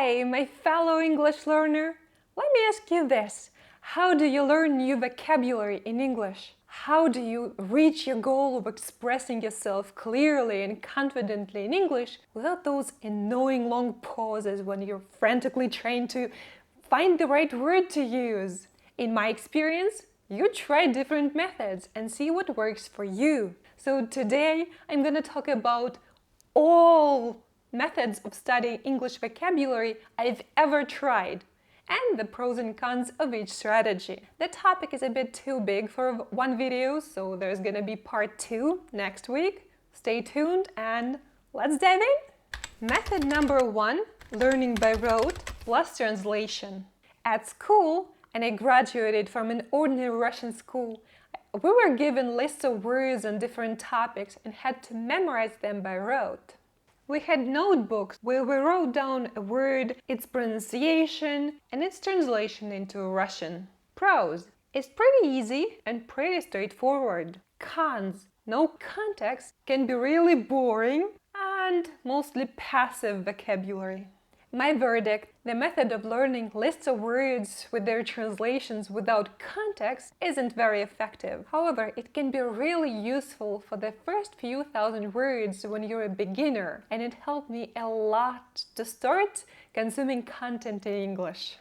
Hey, my fellow English learner! Let me ask you this. How do you learn new vocabulary in English? How do you reach your goal of expressing yourself clearly and confidently in English without those annoying long pauses when you're frantically trying to find the right word to use? In my experience, you try different methods and see what works for you. So today I'm going to talk about all methods of studying English vocabulary I've ever tried, and the pros and cons of each strategy. The topic is a bit too big for one video, so there's gonna be part 2 next week. Stay tuned and let's dive in! Method number 1, learning by rote plus translation. At school, and I graduated from an ordinary Russian school, we were given lists of words on different topics and had to memorize them by rote. We had notebooks where we wrote down a word, its pronunciation, and its translation into Russian. Pros: it's pretty easy and pretty straightforward. Cons: no context, can be really boring, and mostly passive vocabulary. My verdict: the method of learning lists of words with their translations without context isn't very effective. However, it can be really useful for the first few thousand words when you're a beginner, and it helped me a lot to start consuming content in English.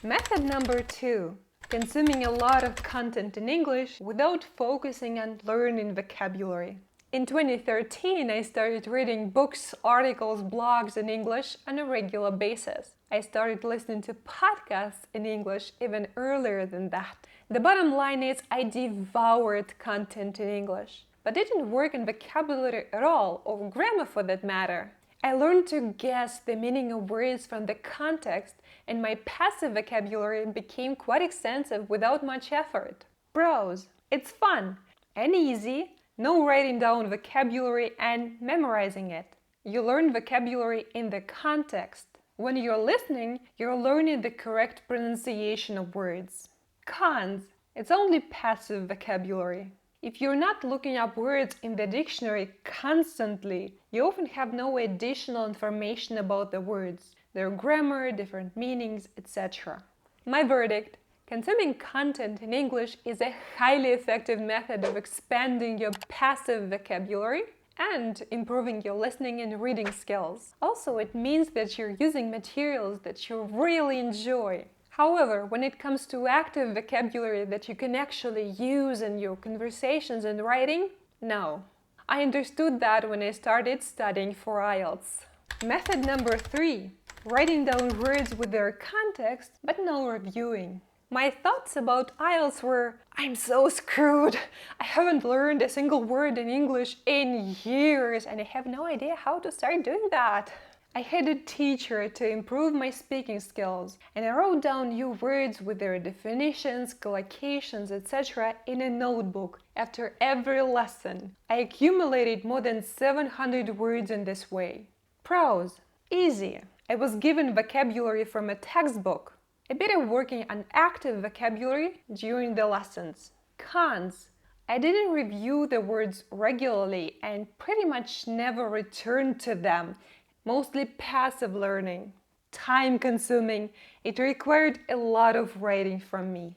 Method number 2. Consuming a lot of content in English without focusing on learning vocabulary. In 2013, I started reading books, articles, blogs in English on a regular basis. I started listening to podcasts in English even earlier than that. The bottom line is I devoured content in English, but didn't work in vocabulary at all, or grammar for that matter. I learned to guess the meaning of words from the context, and my passive vocabulary became quite extensive without much effort. Pros: it's fun and easy. No writing down vocabulary and memorizing it. You learn vocabulary in the context. When you're listening, you're learning the correct pronunciation of words. Cons: it's only passive vocabulary. If you're not looking up words in the dictionary constantly, you often have no additional information about the words, their grammar, different meanings, etc. My verdict: consuming content in English is a highly effective method of expanding your passive vocabulary and improving your listening and reading skills. Also, it means that you're using materials that you really enjoy. However, when it comes to active vocabulary that you can actually use in your conversations and writing, no. I understood that when I started studying for IELTS. Method number 3. Writing down words with their context, but no reviewing. My thoughts about IELTS were, I'm so screwed. I haven't learned a single word in English in years, and I have no idea how to start doing that. I had a teacher to improve my speaking skills, and I wrote down new words with their definitions, collocations, etc. in a notebook after every lesson. I accumulated more than 700 words in this way. Pros: easy. I was given vocabulary from a textbook. A bit of working on active vocabulary during the lessons. Cons: I didn't review the words regularly and pretty much never returned to them. Mostly passive learning. Time consuming. It required a lot of writing from me.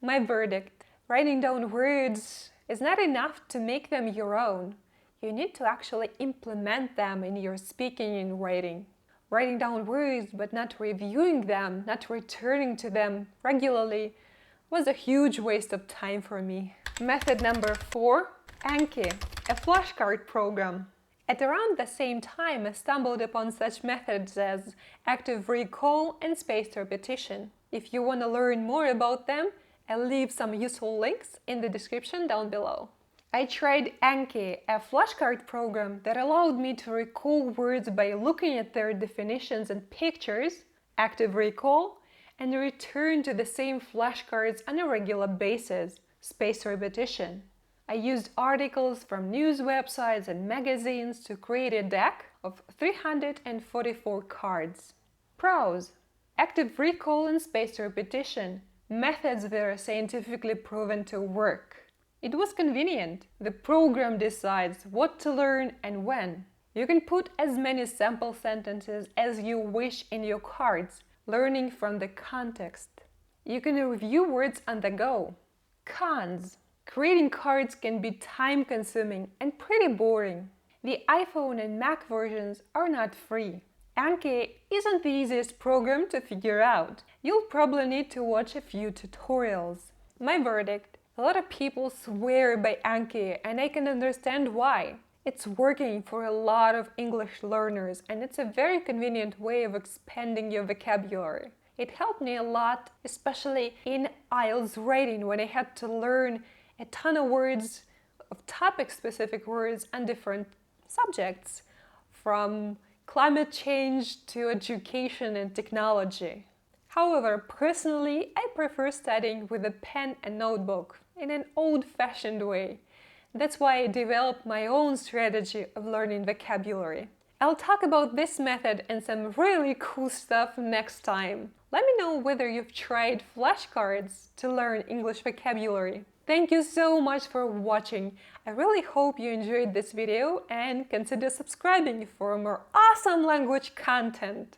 My verdict: writing down words is not enough to make them your own. You need to actually implement them in your speaking and writing. Writing down words but not reviewing them, not returning to them regularly, was a huge waste of time for me. Method number 4, Anki, a flashcard program. At around the same time, I stumbled upon such methods as active recall and spaced repetition. If you want to learn more about them, I'll leave some useful links in the description down below. I tried Anki, a flashcard program that allowed me to recall words by looking at their definitions and pictures, active recall, and return to the same flashcards on a regular basis, spaced repetition. I used articles from news websites and magazines to create a deck of 344 cards. Pros: active recall and spaced repetition, methods that are scientifically proven to work. It was convenient. The program decides what to learn and when. You can put as many sample sentences as you wish in your cards, learning from the context. You can review words on the go. Cons. Creating cards can be time-consuming and pretty boring. The iPhone and Mac versions are not free. Anki isn't the easiest program to figure out. You'll probably need to watch a few tutorials. My verdict: a lot of people swear by Anki, and I can understand why. It's working for a lot of English learners, and it's a very convenient way of expanding your vocabulary. It helped me a lot, especially in IELTS writing, when I had to learn a ton of words, of topic-specific words on different subjects, from climate change to education and technology. However, personally, I prefer studying with a pen and notebook in an old-fashioned way. That's why I developed my own strategy of learning vocabulary. I'll talk about this method and some really cool stuff next time. Let me know whether you've tried flashcards to learn English vocabulary. Thank you so much for watching. I really hope you enjoyed this video and consider subscribing for more awesome language content.